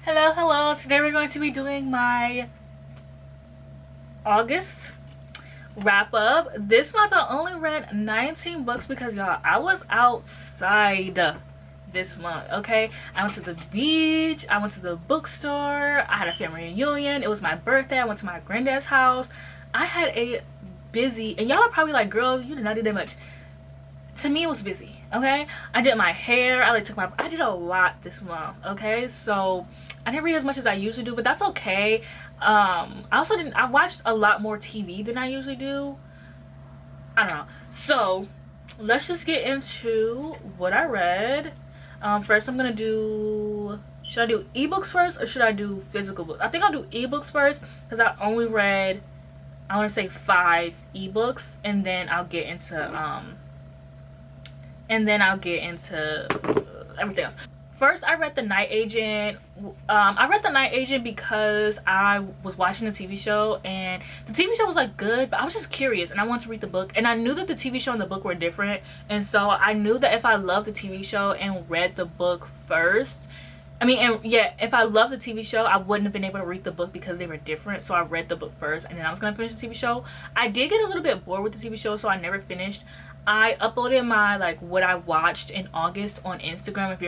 Hello. Today we're going to be doing my August wrap up. This month I only read 19 books because y'all, I was outside this month. Okay, I went to the beach, I went to the bookstore, I had a family reunion, it was my birthday, I went to my granddad's house. I had a busy, and y'all are probably like, girl, you did not do that much. To me, it was busy. Okay, I did my hair, I did a lot this month. Okay, so I didn't read as much as I usually do, but that's okay. I watched a lot more TV than I usually do. I don't know. So let's just get into what I read. First I'm gonna do, should I do ebooks first or should I do physical books? I think I'll do ebooks first because I only read, I want to say 5 ebooks, and then I'll get into everything else. First, I read The Night Agent. I read The Night Agent because I was watching the TV show, and the TV show was like good, but I was just curious and I wanted to read the book, and I knew that the TV show and the book were different, and so I knew that if I loved the TV show and read the book first, if I loved the TV show, I wouldn't have been able to read the book because they were different. So I read the book first, and then I was gonna finish the TV show. I did get a little bit bored with the TV show, so I never finished. I uploaded my what I watched in August on Instagram. If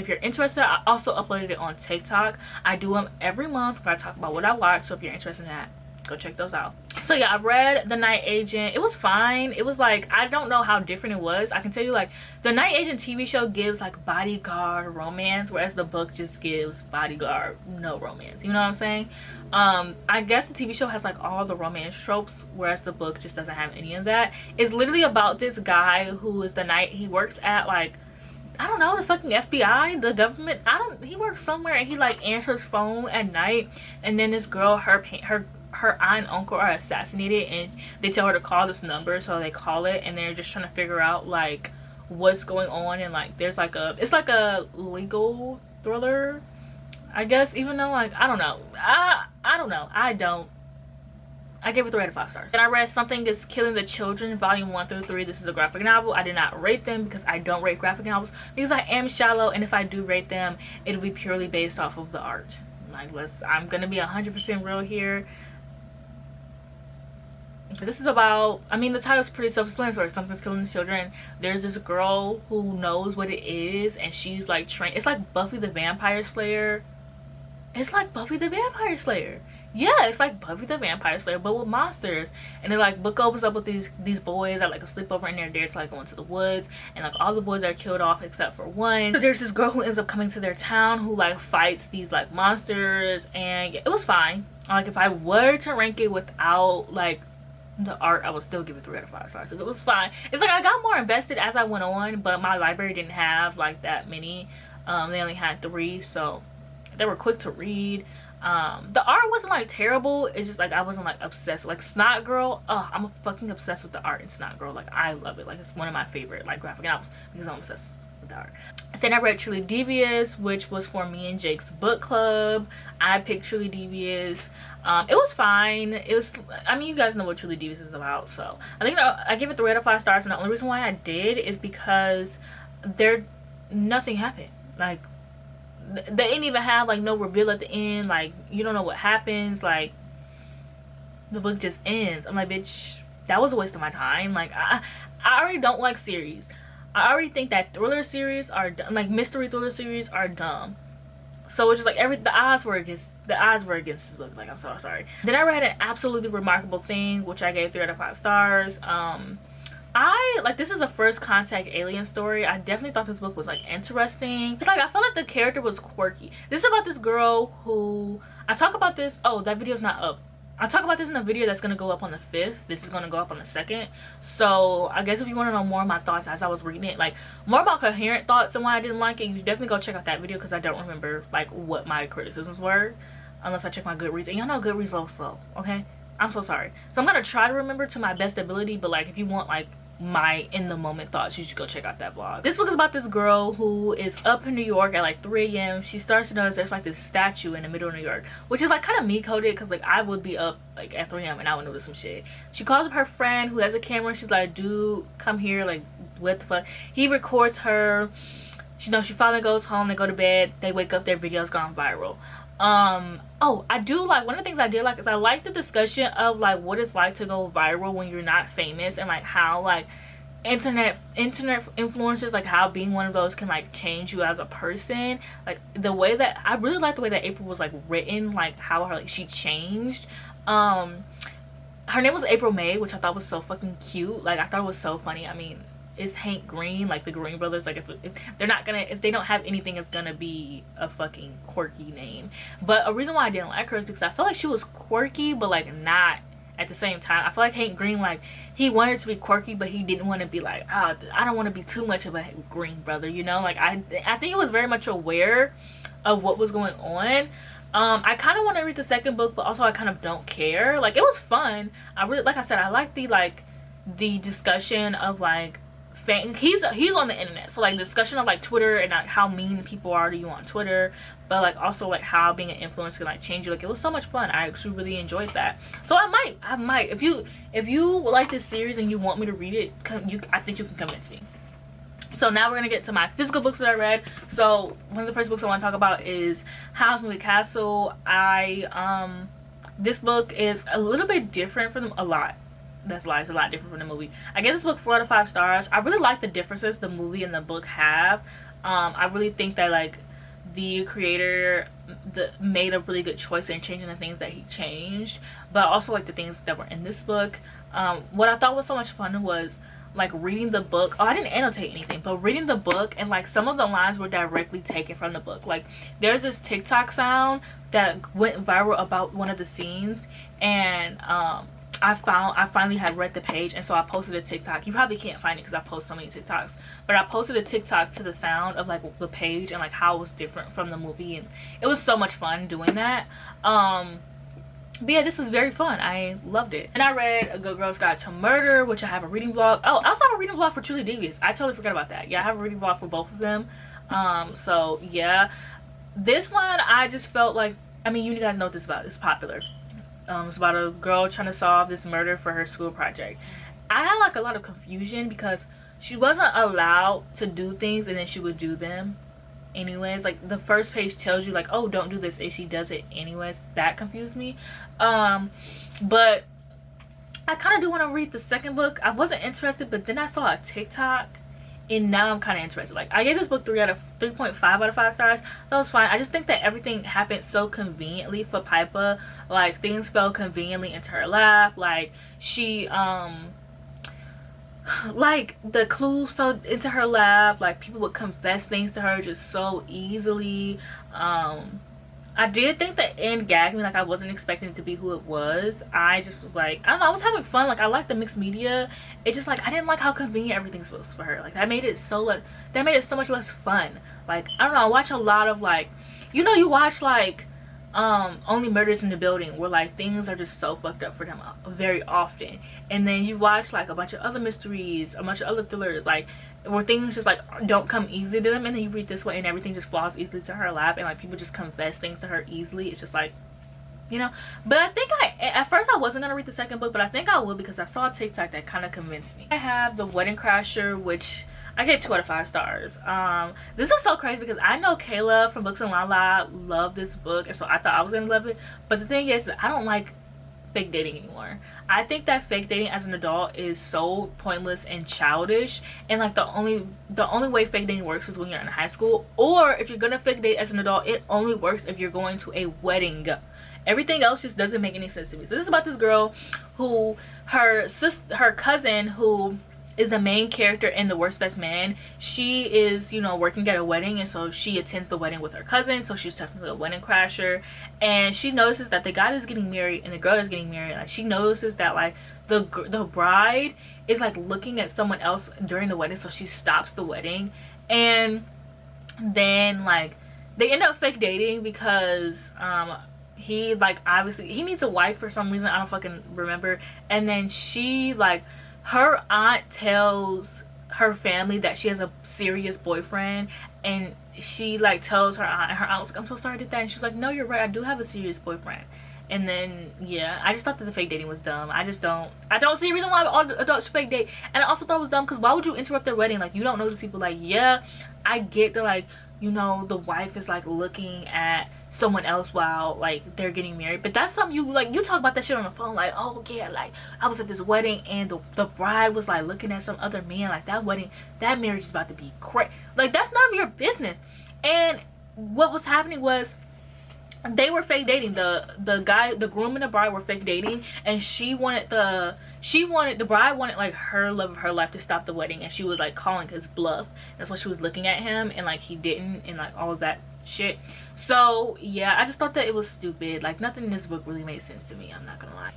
you're interested, I also uploaded it on TikTok. I do them every month where I talk about what I watched. So if you're interested in that, go check those out. So yeah, I read The Night Agent. It was fine. It was like, I don't know how different it was. I can tell you, like, The Night Agent TV show gives like bodyguard romance, whereas the book just gives bodyguard no romance. You know what I'm saying? I guess the TV show has like all the romance tropes, whereas the book just doesn't have any of that. It's literally about this guy who is he works at, like, I don't know, the fucking FBI, the government. He works somewhere, and he like answers phone at night, and then this girl, her aunt and uncle are assassinated, and they tell her to call this number, so they call it, and they're just trying to figure out like what's going on, and like there's like it's like a legal thriller, I guess, even though, like, I don't know. I gave it 3 out of 5 stars. And I read Something Is Killing the Children, volume 1 through 3. This is a graphic novel. I did not rate them because I don't rate graphic novels, because I am shallow, and if I do rate them, it'll be purely based off of the art. Like, I'm gonna be 100% real here. This is about, the title's pretty self-explanatory. Something's killing the children. There's this girl who knows what it is, and she's like trained. It's like Buffy the Vampire Slayer. It's like Buffy the Vampire Slayer. Yeah, it's like Buffy the Vampire Slayer, but with monsters. And then like book opens up with these boys that like a sleepover, and they're there to like go into the woods, and like all the boys are killed off except for one. So there's this girl who ends up coming to their town who like fights these like monsters, and yeah, it was fine. Like, if I were to rank it without like the art, I would still give it 3 out of 5 stars. So it was fine. It's like I got more invested as I went on, but my library didn't have like that many. They only had 3, so they were quick to read. The art wasn't like terrible. It's just like I wasn't like obsessed. Like Snot Girl, I'm fucking obsessed with the art in Snot Girl. Like, I love it. Like, it's one of my favorite like graphic novels because I'm obsessed with the art. Then I read Truly Devious, which was for me and Jake's book club. I picked Truly Devious. It was fine. It was, you guys know what Truly Devious is about, so I think I give it 3 out of 5 stars, and the only reason why I did is because nothing happened. Like, they didn't even have like no reveal at the end. Like, you don't know what happens. Like, the book just ends. I'm like, bitch, that was a waste of my time. Like, I already don't like series. I already think that thriller series are dumb. Like, mystery thriller series are dumb. So it's just like the odds were against this book. Like, I'm so sorry. Then I read An Absolutely Remarkable Thing, which I gave 3 out of 5 stars. This is a first contact alien story. I definitely thought this book was like interesting. It's like, I felt like the character was quirky. This is about this girl who, I talk about this, oh, that video's not up. I talk about this in a video that's gonna go up on the 5th. This is gonna go up on the 2nd. So I guess if you want to know more of my thoughts as I was reading it, like more about coherent thoughts and why I didn't like it, you should definitely go check out that video, because I don't remember like what my criticisms were, unless I check my Goodreads. And y'all know Goodreads low slow, okay? I'm so sorry. So I'm gonna try to remember to my best ability, but like if you want like my in the moment thoughts, you should go check out that vlog. This book is about this girl who is up in New York at like 3 a.m. She starts to notice there's like this statue in the middle of New York, which is like kind of me coded, because like I would be up like at 3 a.m. and I would notice some shit. She calls up her friend who has a camera. She's like, dude, come here. Like, what the fuck? He records her. she finally goes home, they go to bed, they wake up, their video's gone viral. Oh, I do like, one of the things I did like is I like the discussion of like what it's like to go viral when you're not famous, and like how like internet influencers, like how being one of those can like change you as a person. Like the way that I really like the way that April was like written, like how her, like she changed. Her name was April May, which I thought was so fucking cute. Like I thought it was so funny. I mean, it's Hank Green, like the Green brothers. Like if they're not gonna, if they don't have anything, it's gonna be a fucking quirky name. But a reason why I didn't like her is because I felt like she was quirky, but like not at the same time. I feel like Hank Green, like he wanted to be quirky, but he didn't want to be like, oh, I don't want to be too much of a Green brother, you know. Like I think it was very much aware of what was going on. I kind of want to read the second book, but also I kind of don't care. Like it was fun. I really, like I said, I like the discussion of like he's on the internet, so like discussion of like Twitter and like how mean people are to you on Twitter, but like also like how being an influencer can like change you. Like it was so much fun. I actually really enjoyed that. So I might if you like this series and you want me to read it, I think you can convince me. So now we're gonna get to my physical books that I read. So one of the first books I want to talk about is House Moving Castle. This book is a little bit different from a lot. That's lies, a lot different from the movie. I gave this book 4 out of 5 stars. I really like the differences the movie and the book have. I really think that like the creator made a really good choice in changing the things that he changed, but also like the things that were in this book. What I thought was so much fun was like reading the book. Oh, I didn't annotate anything, but reading the book, and like some of the lines were directly taken from the book. Like there's this TikTok sound that went viral about one of the scenes, and I finally had read the page, and so I posted a TikTok. You probably can't find it because I post so many TikToks, but I posted a TikTok to the sound of like the page and like how it was different from the movie, and it was so much fun doing that. But yeah, this was very fun. I loved it. And I read A Good Girl's Guide to Murder, which I have a reading vlog. Oh, I also have a reading vlog for Truly Devious. I totally forgot about that. Yeah, I have a reading vlog for both of them. So yeah, this one I just felt like, I mean, you guys know what this is about. It's popular. It's about a girl trying to solve this murder for her school project. I had like a lot of confusion because she wasn't allowed to do things and then she would do them anyways. Like the first page tells you like, oh, don't do this, and she does it anyways. That confused me. But I kind of do want to read the second book. I wasn't interested, but then I saw a TikTok and now I'm kind of interested. Like I gave this book 3.5 out of 5 stars. That was fine. I just think that everything happened so conveniently for Piper. Like things fell conveniently into her lap. Like she like the clues fell into her lap. Like people would confess things to her just so easily. I did think the end gagged me. Like I wasn't expecting it to be who it was. I just was like, I don't know, I was having fun. Like I like the mixed media. It just like I didn't like how convenient everything was for her. Like that made it so much less fun. Like I don't know, I watch a lot of like, you know, you watch like Only Murders in the Building, where like things are just so fucked up for them very often, and then you watch like a bunch of other mysteries, a bunch of other thrillers, like where things just like don't come easily to them, and then you read this way and everything just falls easily to her lap, and like people just confess things to her easily. It's just like, you know. But I think at first I wasn't gonna read the second book, but I think I will because I saw a TikTok that kind of convinced me. I have The Wedding Crasher, which I gave 2 out of 5 stars. This is so crazy because I know Kayla from Books and Lala loved this book, and so I thought I was gonna love it. But the thing is, I don't like fake dating anymore. I think that fake dating as an adult is so pointless and childish, and like the only way fake dating works is when you're in high school, or if you're gonna fake date as an adult, it only works if you're going to a wedding. Everything else just doesn't make any sense to me. So this is about this girl who her cousin, who is the main character in The Worst Best Man. She is, you know, working at a wedding, and so she attends the wedding with her cousin, so she's technically a wedding crasher. And she notices that the guy is getting married and the girl is getting married. Like she notices that like the bride is like looking at someone else during the wedding, so she stops the wedding. And then like they end up fake dating because he like obviously he needs a wife for some reason, I don't fucking remember. And then she like, her aunt tells her family that she has a serious boyfriend, and she like tells her aunt, and her aunt was like, I'm so sorry I did that, and she's like, no, you're right, I do have a serious boyfriend. And then yeah, I just thought that the fake dating was dumb. I don't see a reason why all adults fake date. And I also thought it was dumb because why would you interrupt their wedding? Like, you don't know these people. Like, yeah, I get that, like, you know, the wife is like looking at someone else while like they're getting married, but that's something you talk about that shit on the phone, like, oh yeah, like I was at this wedding and the bride was like looking at some other man, like that marriage is about to be crazy. Like, that's none of your business. And what was happening was they were fake dating. The groom and the bride were fake dating, and the bride wanted like her love of her life to stop the wedding, and she was like calling his bluff. That's why she was looking at him, and like he didn't, and like all of that shit. So yeah, I just thought that it was stupid. Like, nothing in this book really made sense to me, I'm not gonna lie.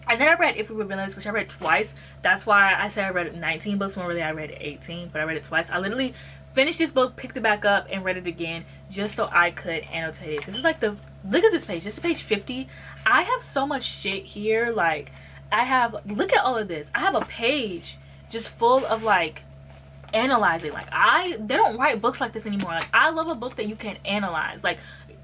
And then I read If We Were Villains, which I read twice. That's why I said I read 19 books when really I read 18, but I read it twice. I literally finished this book, picked it back up, and read it again just so I could annotate it. This is like look at this page. This is page 50. I have so much shit here. Like, look at all of this. I have a page just full of like analyzing. Like, they don't write books like this anymore. Like, I love a book that you can analyze. Like,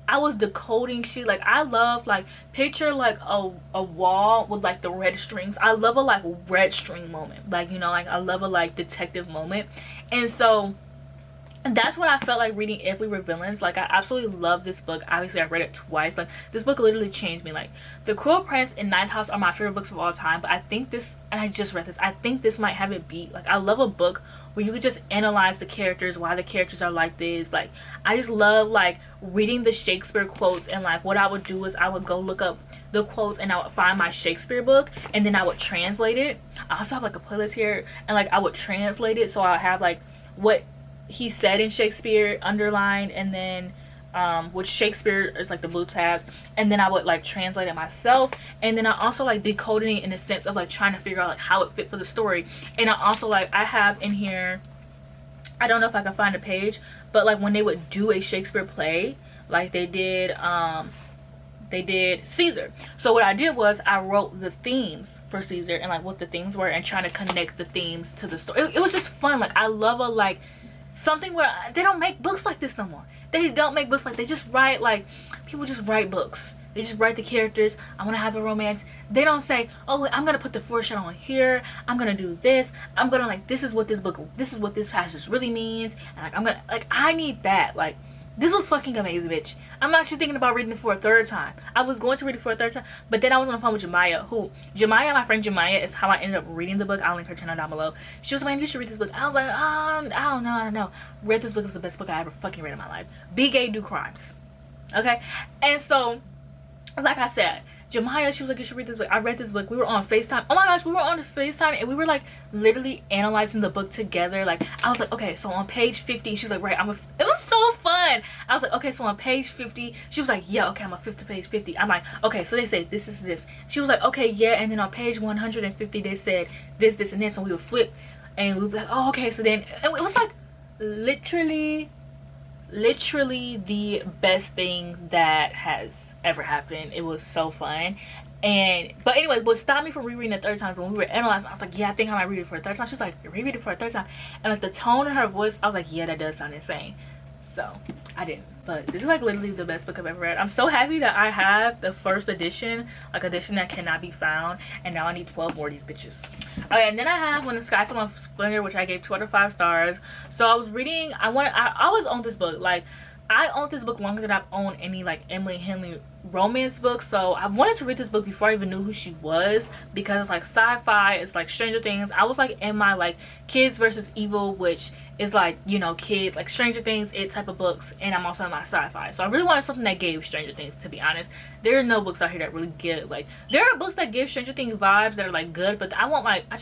I was decoding shit. Like, I love, like, picture like a wall with like the red strings. I love a like red string moment. Like, you know, like I love a like detective moment. And so that's what I felt like reading If We Were Villains. Like, I absolutely love this book. Obviously, I read it twice. Like, this book literally changed me. Like, The Cruel Prince and Ninth House are my favorite books of all time, but I think this, and I just read this, I think this might have it beat. Like, I love a book where you could just analyze the characters, why the characters are like this. Like, I just love like reading the Shakespeare quotes, and like what I would do is I would go look up the quotes and I would find my Shakespeare book, and then I would translate it. I also have like a playlist here, and like I would translate it, so I have like what he said in Shakespeare underlined, and then which Shakespeare is like the blue tabs, and then I would like translate it myself, and then I also like decoding it in the sense of like trying to figure out like how it fit for the story. And I also like, I have in here, I don't know if I can find a page, but like when they would do a Shakespeare play, like they did Caesar. So what I did was I wrote the themes for Caesar and like what the themes were, and trying to connect the themes to the story. It was just fun. Like, I love a like something where they don't make books like this no more. They don't make books like, they just write, like, people just write books. They just write the characters. I want to have a romance. They don't say, oh, I'm gonna put the foreshadow on here, I'm gonna do this, I'm gonna like, this is what this passage really means, and like I'm gonna like, I need that. Like, this was fucking amazing, bitch. I'm actually thinking about reading it for a third time. I was going to read it for a third time, but then I was on the phone with Jemiah, my friend Jemiah is how I ended up reading the book. I'll link her channel down below. She was like, you should read this book. I was like, I don't know. Read this book. It was the best book I ever fucking read in my life. Be gay, do crimes. Okay? And so, like I said, Jemiah, she was like, you should read this book. I read this book. We were on FaceTime. Oh my gosh, we were on FaceTime, and we were like literally analyzing the book together. Like, I was like, okay, so on page 50, she was like, right, it was so fun. I was like, okay, so on page 50, she was like, yeah, okay, I'm on page 50. I'm like, okay, so they say this is this. She was like, okay, yeah, and then on page 150, they said this, this, and this, and we would flip, and we'd be like, oh, okay, so then, and it was like literally the best thing that has ever happened. It was so fun. And but anyways, what stopped me from rereading it a third time is when we were analyzing, I was like, yeah, I think I might read it for a third time. She's like, reread it for a third time, and like the tone in her voice, I was like, yeah, that does sound insane. So I didn't, but this is like literally the best book I've ever read. I'm so happy that I have the first edition, like edition that cannot be found, and now I need 12 more of these bitches. Okay, and then I have When the Sky Fell on Splinter, which I gave 2 out of 5 stars. So I was reading, I always owned this book. Like, I owned this book longer than I've owned any like Emily Henley romance book. So I wanted to read this book before I even knew who she was, because it's like sci-fi, it's like Stranger Things. I was like in my like kids versus evil, which is like, you know, kids, like Stranger Things, it type of books, and I'm also in my sci-fi. So I really wanted something that gave Stranger Things, to be honest. There are no books out here that really give, like, there are books that give Stranger Things vibes that are like good, but I want like, I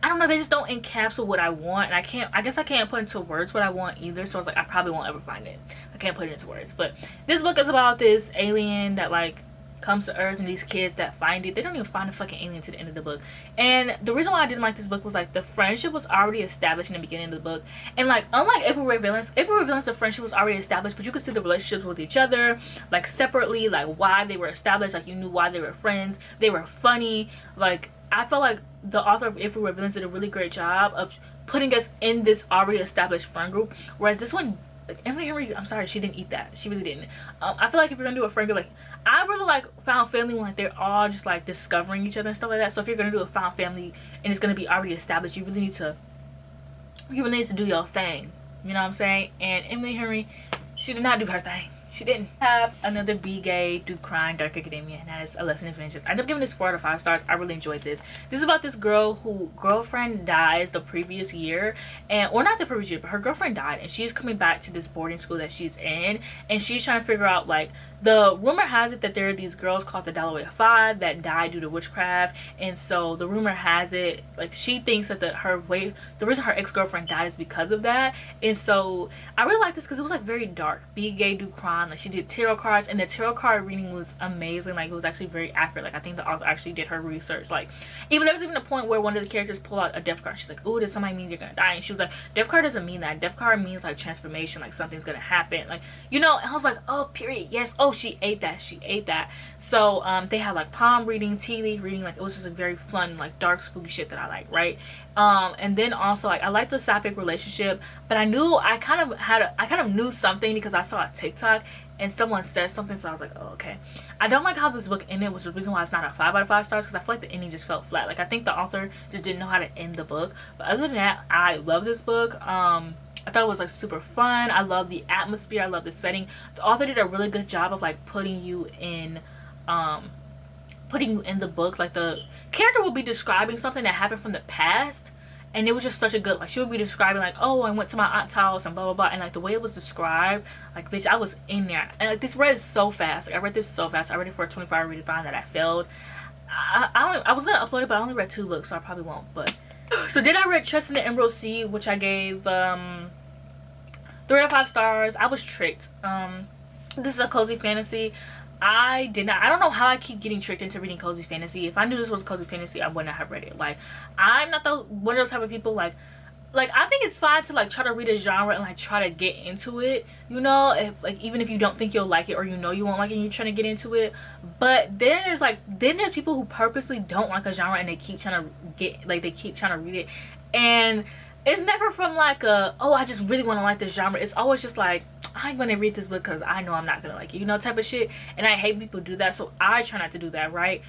don't know, they just don't encapsulate what I want, and I guess I can't put into words what I want either. So I was like, I probably won't ever find it. I can't put it into words. But this book is about this alien that like comes to Earth, and these kids that find it, they don't even find the fucking alien to the end of the book. And the reason why I didn't like this book was like the friendship was already established in the beginning of the book, and like unlike If We Were Villains, the friendship was already established, but you could see the relationships with each other like separately, like why they were established, like you knew why they were friends, they were funny. Like, I felt like the author of If We Were Villains did a really great job of putting us in this already established friend group, whereas this one like Emily Henry, I'm sorry, she didn't eat that. She really didn't. I feel like if you're gonna do a friend group, like I really like found family when like they're all just like discovering each other and stuff like that. So if you're gonna do a found family and it's gonna be already established, you really need to do your thing. You know what I'm saying? And Emily Henry, she did not do her thing. She didn't. Have another Be Gay, Do Crime, Dark Academia, and that is A Lesson in Vengeance. I ended up giving this 4 out of 5 stars. I really enjoyed this. This is about this girl who girlfriend dies the previous year, and or not the previous year, but her girlfriend died, and she's coming back to this boarding school that she's in, and she's trying to figure out, like, the rumor has it that there are these girls called the Dalloway Five that died due to witchcraft, and so the rumor has it, like, she thinks that the reason her ex-girlfriend died is because of that. And so I really like this because it was like very dark. Be Gay, Do Crime. Like, she did tarot cards, and the tarot card reading was amazing. Like, it was actually very accurate. Like, I think the author actually did her research. Like, even there was even a point where one of the characters pulled out a death card. She's like, "Oh, does somebody mean you're gonna die?" And she was like, "Death card doesn't mean that. Death card means like transformation, like something's gonna happen." Like, you know. And I was like, "Oh, period. Yes. Oh, she ate that. She ate that." So they had like palm reading, tea leaf reading. Like, it was just a very fun, like, dark, spooky shit that I like, right? And then also, like, I like the sapphic relationship, but I kind of knew something because I saw a TikTok and someone said something, so I was like, oh, okay. I don't like how this book ended, which is the reason why it's not a 5 out of 5 stars, because I feel like the ending just felt flat. Like, I think the author just didn't know how to end the book. But other than that, I love this book. I thought it was like super fun. I love the atmosphere. I love the setting. The author did a really good job of like putting you in the book. Like, the character will be describing something that happened from the past, and it was just such a good, like, she would be describing like, oh, I went to my aunt's house and blah blah blah, and like the way it was described, like, bitch, I was in there. And like, this read so fast. Like, I read this so fast. I read it for a 24-hour reading time that I failed. I was gonna upload it, but I only read 2 books, so I probably won't. But so then I read Trust in the Emerald Sea, which I gave 3 out of 5 stars. I was tricked. This is a cozy fantasy. I don't know how I keep getting tricked into reading cozy fantasy. If I knew this was cozy fantasy, I would not have read it. Like, I'm not one of those type of people, like I think it's fine to like try to read a genre and like try to get into it, you know, if like, even if you don't think you'll like it, or you know you won't like it and you're trying to get into it. But then there's people who purposely don't like a genre and they keep trying to read it, and it's never from like oh, I just really want to like this genre. It's always just like, I'm gonna read this book because I know I'm not gonna like it, you know, type of shit. And I hate people do that, so I try not to do that, right?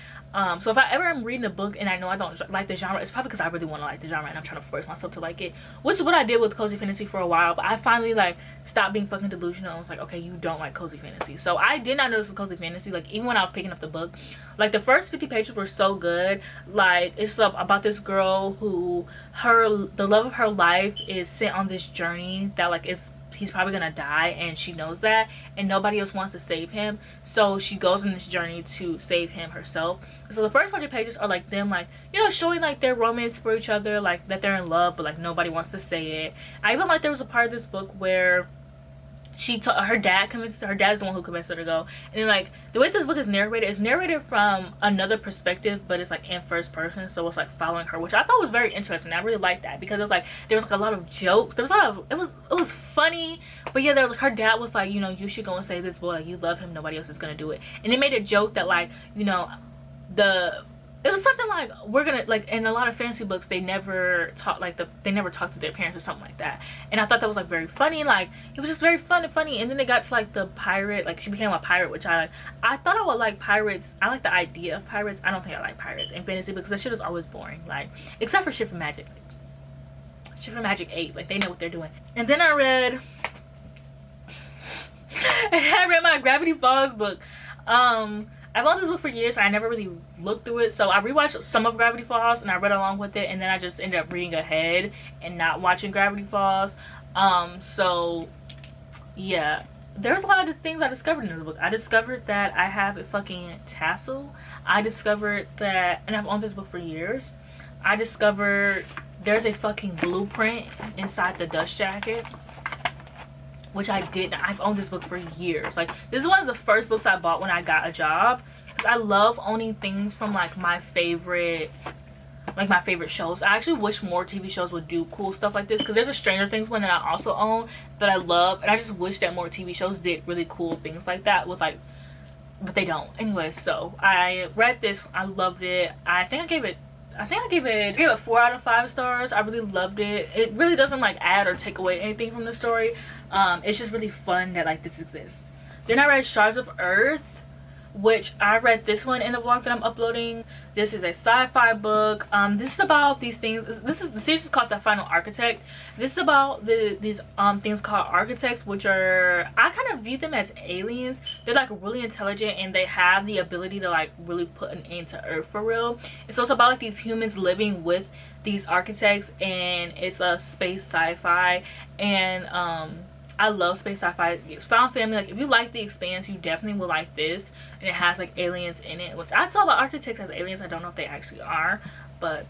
So if I ever am reading a book and I know I don't like the genre, it's probably because I really want to like the genre and I'm trying to force myself to like it, which is what I did with cozy fantasy for a while. But I finally like stopped being fucking delusional. I was like, okay, you don't like cozy fantasy. So I did not know this was cozy fantasy. Like, even when I was picking up the book, like, the first 50 pages were so good. Like, it's about this girl who the love of her life is sent on this journey that like he's probably gonna die, and she knows that, and nobody else wants to save him, so she goes on this journey to save him herself. So the first 100 pages are like them, like, you know, showing like their romance for each other, like that they're in love, but like nobody wants to say it. I even like there was a part of this book where her dad is the one who convinced her to go, and then like the way this book is narrated from another perspective, but it's like in first person, so it's like following her, which I thought was very interesting. I really liked that because it was like there was like a lot of jokes, there was a lot of, it was funny, but yeah, there was like, her dad was like, you know, you should go and save this boy, like, you love him, nobody else is gonna do it. And they made a joke that, like, you know, it was something like, we're gonna, like, in a lot of fantasy books they never talk to their parents or something like that, and I thought that was like very funny. Like, it was just very fun and funny. And then they got to like the pirate, like she became a pirate, which I thought I would like pirates. I like the idea of pirates. I don't think I like pirates in fantasy because that shit is always boring, like, except for Ship for Magic. Ship for Magic 8, like, they know what they're doing. And then I read my Gravity Falls book. I've owned this book for years and I never really looked through it, so I rewatched some of Gravity Falls and I read along with it, and then I just ended up reading ahead and not watching Gravity Falls. So yeah, there's a lot of things I discovered in the book. I discovered that I have a fucking tassel. I discovered that, and I've owned this book for years, I discovered there's a fucking blueprint inside the dust jacket, which I didn't. I've owned this book for years. Like, this is one of the first books I bought when I got a job, because I love owning things from like my favorite shows. I actually wish more TV shows would do cool stuff like this, because there's a Stranger Things one that I also own that I love, and I just wish that more TV shows did really cool things like that with like, but they don't. Anyway, so I read this, I loved it. I think I gave it I think I gave it 4 out of 5 stars. I really loved it. It really doesn't like add or take away anything from the story. It's just really fun that like this exists. Then I read Shards of Earth, which I read this one in the vlog that I'm uploading. This is a sci-fi book. This is about these things. The series is called The Final Architect. This is about these things called architects, which are, I kind of view them as aliens. They're like really intelligent and they have the ability to like really put an end to Earth for real. And so it's about like these humans living with these architects, and it's a space sci-fi. And I love space sci-fi. It's found family. Like if you like The Expanse, you definitely will like this. And it has like aliens in it, which I saw the architects as aliens. I don't know if they actually are, but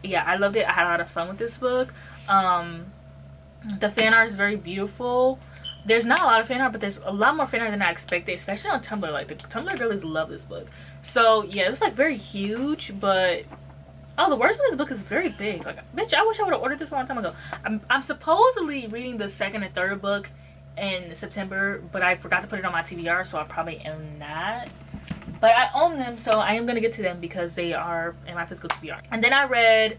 yeah, I loved it. I had a lot of fun with this book. The fan art is very beautiful. There's not a lot of fan art, but there's a lot more fan art than I expected, especially on Tumblr. Like the Tumblr girlies love this book. So yeah, it's like very huge, but oh, the words of this book is very big. Like, bitch, I wish I would have ordered this a long time ago. I'm supposedly reading the second and third book in September, but I forgot to put it on my TBR, so I probably am not. But I own them, so I am gonna get to them because they are in my physical TBR. And then I read,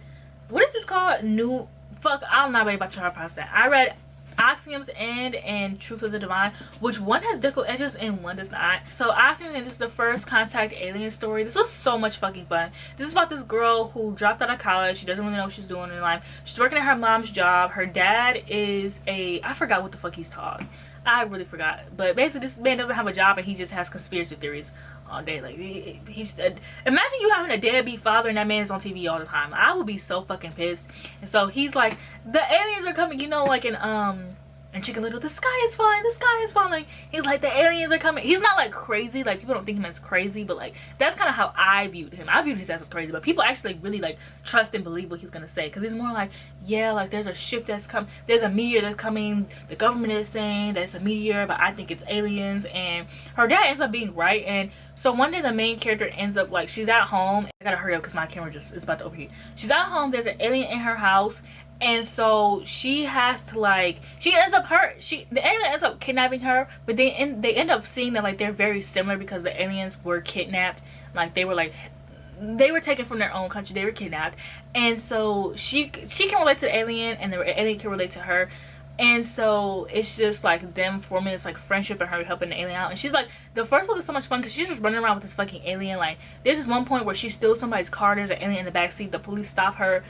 what is this called? I'm not ready about to try to pronounce that. I read Axiom's End and Truth of the Divine, which one has deco edges and one does not. So Axiom's End, this is the first contact alien story. This was so much fucking fun. This is about this girl who dropped out of college. She doesn't really know what she's doing in life. She's working at her mom's job. Her dad is I forgot what the fuck he's called. I really forgot. But basically this man doesn't have a job and he just has conspiracy theories all day. Like he's imagine you having a deadbeat father and that man is on TV all the time. I would be so fucking pissed. And so he's like, the aliens are coming, you know, like in Chicken Little, the sky is falling, the sky is falling. He's like, the aliens are coming. He's not like crazy, like people don't think him as crazy, but like that's kind of how I viewed him. I viewed his ass as crazy, but people actually really like trust and believe what he's gonna say, because he's more like, yeah, like there's a ship that's come, there's a meteor that's coming, the government is saying that it's a meteor, but I think it's aliens. And her dad ends up being right. And so one day the main character ends up like, she's at home. I gotta hurry up because my camera just is about to overheat. She's at home, there's an alien in her house, and so she has to like, the alien ends up kidnapping her, but they end up seeing that like they're very similar because the aliens were kidnapped. Like they were taken from their own country, they were kidnapped. And so she can relate to the alien and the alien can relate to her. And so it's just like them forming this like friendship and her helping the alien out. And she's like, the first book is so much fun because she's just running around with this fucking alien. Like there's this one point where she steals somebody's car, there's an alien in the backseat, the police stop her.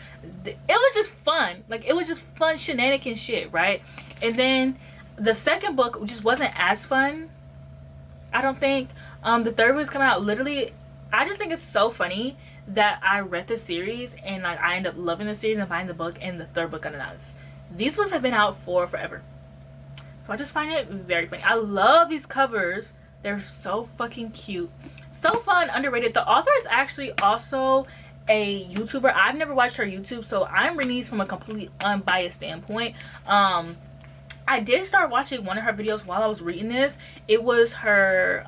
It was just fun. Like it was just fun shenanigan shit, right? And then the second book just wasn't as fun, I don't think. The third book is coming out. Literally, I just think it's so funny that I read the series and like I end up loving the series and buying the book, and the third book got announced. These books have been out for forever, so I just find it very funny. I love these covers. They're so fucking cute, so fun, underrated. The author is actually also a YouTuber. I've never watched her YouTube, so I'm reading these from a completely unbiased standpoint. I did start watching one of her videos while I was reading this. It was her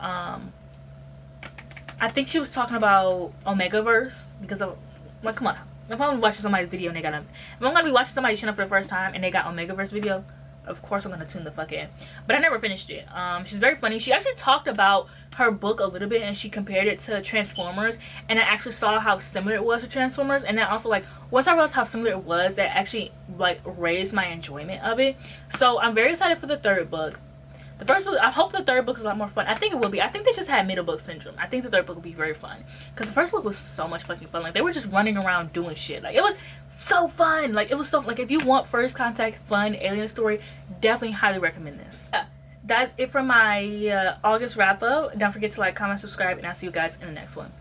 I think she was talking about Omegaverse, because of, like, come on, if I'm watching somebody's video and they got if I'm gonna be watching somebody's channel for the first time and they got Omegaverse video, of course I'm gonna tune the fuck in. But I never finished it. She's very funny. She actually talked about her book a little bit and she compared it to Transformers, and I actually saw how similar it was to Transformers. And then also, like, once I realized how similar it was, that actually like raised my enjoyment of it. So I'm very excited for the third book. The first book, I hope the third book is a lot more fun. I think it will be. I think they just had middle book syndrome. I think the third book will be very fun, because the first book was so much fucking fun. Like they were just running around doing shit. Like it was so fun. Like it was so, like, if you want first contact fun alien story, definitely highly recommend this. That's it for my August wrap up. Don't forget to like, comment, subscribe, and I'll see you guys in the next one.